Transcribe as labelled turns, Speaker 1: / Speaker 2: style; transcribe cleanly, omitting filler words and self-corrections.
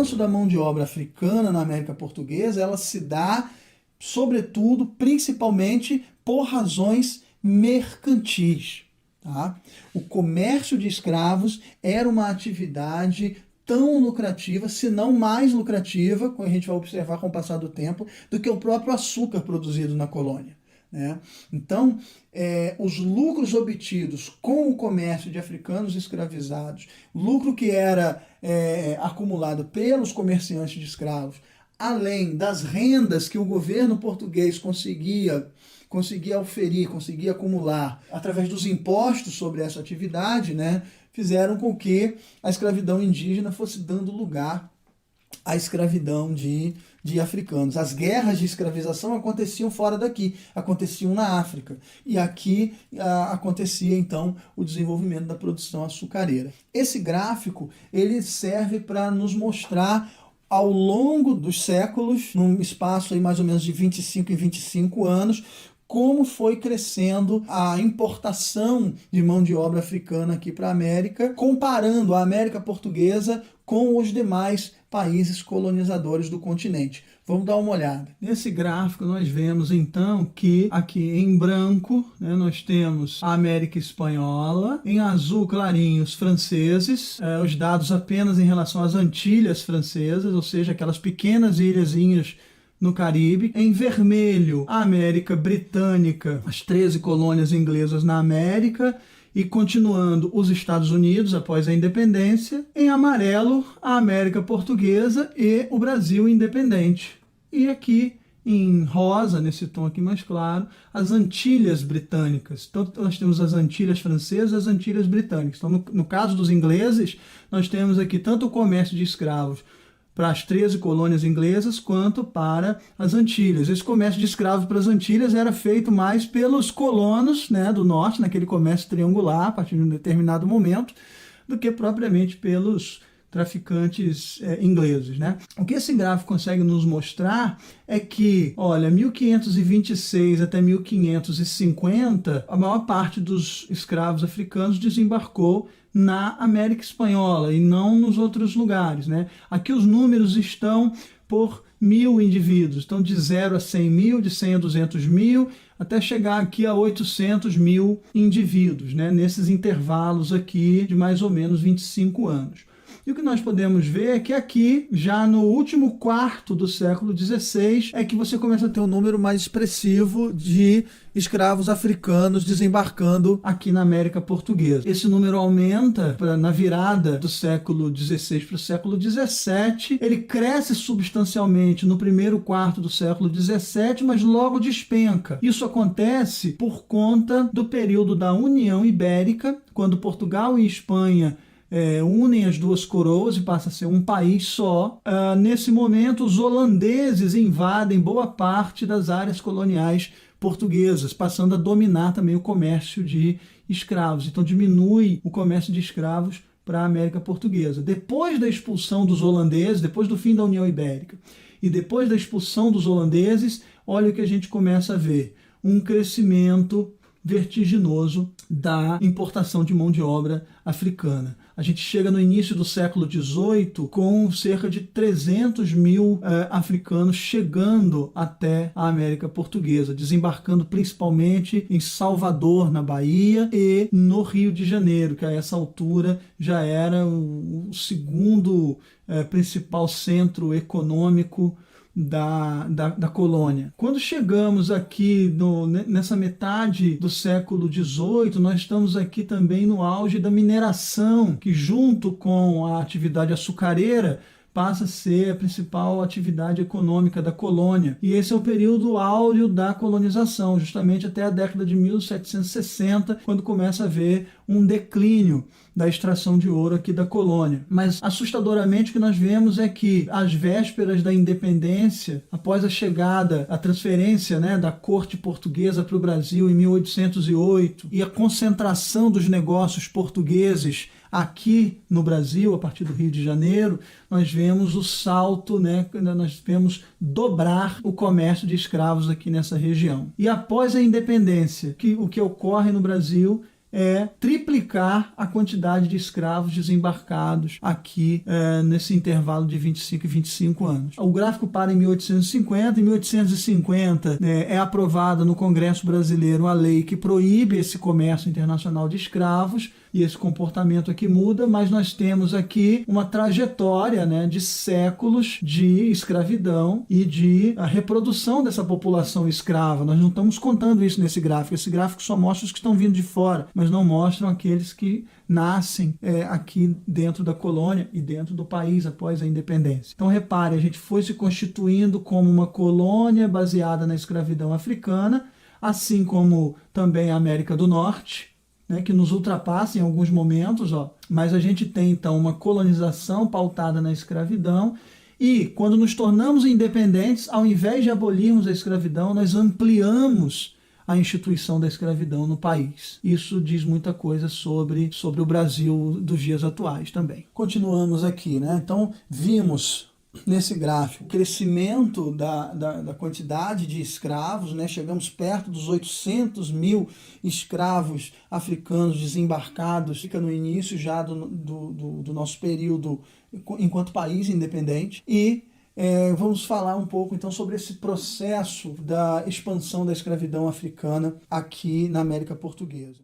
Speaker 1: avanço da mão de obra africana na América Portuguesa, ela se dá, sobretudo, principalmente, por razões mercantis. Tá? O comércio de escravos era uma atividade tão lucrativa, se não mais lucrativa, como a gente vai observar com o passar do tempo, do que o próprio açúcar produzido na colônia. Né? Então, os lucros obtidos com o comércio de africanos escravizados, lucro que era acumulado pelos comerciantes de escravos, além das rendas que o governo português conseguia oferir, conseguia acumular através dos impostos sobre essa atividade, né, fizeram com que a escravidão indígena fosse dando lugar à escravidão de africanos. As guerras de escravização aconteciam fora daqui, aconteciam na África. E aqui acontecia, então, o desenvolvimento da produção açucareira. Esse gráfico ele serve para nos mostrar ao longo dos séculos, num espaço aí mais ou menos de 25 em 25 anos, como foi crescendo a importação de mão de obra africana aqui para a América, comparando a América Portuguesa com os demais países colonizadores do continente. Vamos dar uma olhada. Nesse gráfico nós vemos então que aqui em branco, né, nós temos a América Espanhola, em azul clarinho os franceses, os dados apenas em relação às Antilhas francesas, ou seja, aquelas pequenas ilhazinhas no Caribe. Em vermelho, a América Britânica, as 13 colônias inglesas na América, e continuando os Estados Unidos após a independência. Em amarelo, a América Portuguesa e o Brasil independente. E aqui em rosa, nesse tom aqui mais claro, as Antilhas Britânicas. Então nós temos as Antilhas Francesas e as Antilhas Britânicas. Então no caso dos ingleses, nós temos aqui tanto o comércio de escravos para as 13 colônias inglesas, quanto para as Antilhas. Esse comércio de escravos para as Antilhas era feito mais pelos colonos, né, do norte, naquele comércio triangular, a partir de um determinado momento, do que propriamente pelos traficantes ingleses. Né? O que esse gráfico consegue nos mostrar é que, olha, 1526 até 1550, a maior parte dos escravos africanos desembarcou na América Espanhola e não nos outros lugares. Né? Aqui os números estão por 1000 indivíduos, então de 0 a 100 mil, de 100 a 200 mil, até chegar aqui a 800 mil indivíduos, né? Nesses intervalos aqui de mais ou menos 25 anos. E o que nós podemos ver é que aqui, já no último quarto do século XVI, é que você começa a ter um número mais expressivo de escravos africanos desembarcando aqui na América Portuguesa. Esse número aumenta na virada do século XVI para o século XVII. Ele cresce substancialmente no primeiro quarto do século XVII, mas logo despenca. Isso acontece por conta do período da União Ibérica, quando Portugal e Espanha unem as duas coroas e passa a ser um país só. Nesse momento, os holandeses invadem boa parte das áreas coloniais portuguesas, passando a dominar também o comércio de escravos. Então diminui o comércio de escravos para a América Portuguesa. Depois da expulsão dos holandeses, depois do fim da União Ibérica e depois da expulsão dos holandeses, olha o que a gente começa a ver: um crescimento vertiginoso da importação de mão de obra africana. A gente chega no início do século XVIII com cerca de 300 mil africanos chegando até a América Portuguesa, desembarcando principalmente em Salvador, na Bahia, e no Rio de Janeiro, que a essa altura já era o segundo principal centro econômico da colônia. Quando chegamos aqui nessa metade do século XVIII, nós estamos aqui também no auge da mineração, que junto com a atividade açucareira passa a ser a principal atividade econômica da colônia. E esse é o período áureo da colonização, justamente até a década de 1760, quando começa a haver um declínio da extração de ouro aqui da colônia. Mas, assustadoramente, o que nós vemos é que, às vésperas da independência, após a chegada, a transferência, né, da corte portuguesa para o Brasil em 1808 e a concentração dos negócios portugueses aqui no Brasil, a partir do Rio de Janeiro, nós vemos o salto, né, nós vemos dobrar o comércio de escravos aqui nessa região. E após a independência, o que ocorre no Brasil é triplicar a quantidade de escravos desembarcados aqui nesse intervalo de 25 e 25 anos. O gráfico para em 1850. Em 1850 é aprovada no Congresso Brasileiro a lei que proíbe esse comércio internacional de escravos, e esse comportamento aqui muda, mas nós temos aqui uma trajetória, né, de séculos de escravidão e de a reprodução dessa população escrava. Nós não estamos contando isso nesse gráfico. Esse gráfico só mostra os que estão vindo de fora, mas não mostram aqueles que nascem aqui dentro da colônia e dentro do país após a independência. Então repare, a gente foi se constituindo como uma colônia baseada na escravidão africana, assim como também a América do Norte, né, que nos ultrapassa em alguns momentos, mas a gente tem então uma colonização pautada na escravidão, e quando nos tornamos independentes, ao invés de abolirmos a escravidão, nós ampliamos a instituição da escravidão no país. Isso diz muita coisa sobre o Brasil dos dias atuais também. Continuamos aqui, né? Então vimos nesse gráfico o crescimento da quantidade de escravos, né? Chegamos perto dos 800 mil escravos africanos desembarcados, fica no início já do nosso período enquanto país independente, e vamos falar um pouco então sobre esse processo da expansão da escravidão africana aqui na América Portuguesa.